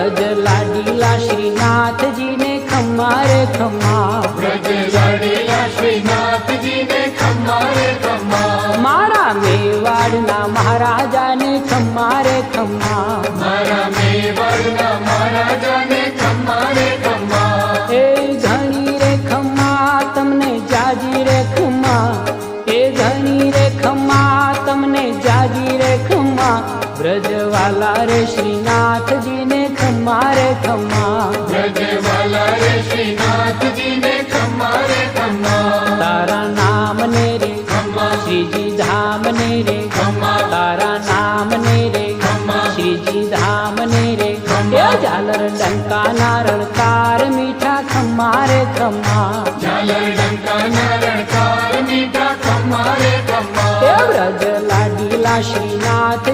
વ્રજ લાડીલા શ્રીનાથજી ને ખમ્મા રે ખમ્મા, વ્રજ લાડીલા શ્રીનાથજી ને ખમ્મા રે ખમ્મા, મારા મેવાડના મહારાજાને ખમ્મા રે ખમ્મા, મારા મેવાડના મહારાજાને ખમ્મા રે ખમ્મા, એ ઘણી રે ખમ્મા તમને જાજી રે ખમ્મા, એ ઘણી રે ખમ્મા તમને જાજી રે ખમ્મા, વ્રજવાલા રે શ્રીનાથજી ને ખમ્મા રે ખમ્મા, વ્રજવાલા રે શ્રીનાથજી ને ખમ્મા રે ખમ્મા, તારા નામ ને રે ખમ્મા, શ્રીજી ધામ ને રે ખમ્મા, તારા નામ ને રે ખમ્મા, શ્રીજી ધામ ને રે, ખમ્મા. એ ઝાલર ડંકાના રણકાર મીઠા ખમ્મા રે ખમ્મા, ઝાલર ડંકાના રણકાર મીઠા ખમ્મા રે ખમ્મા, એ વ્રજ લાડીલા શ્રીનાથ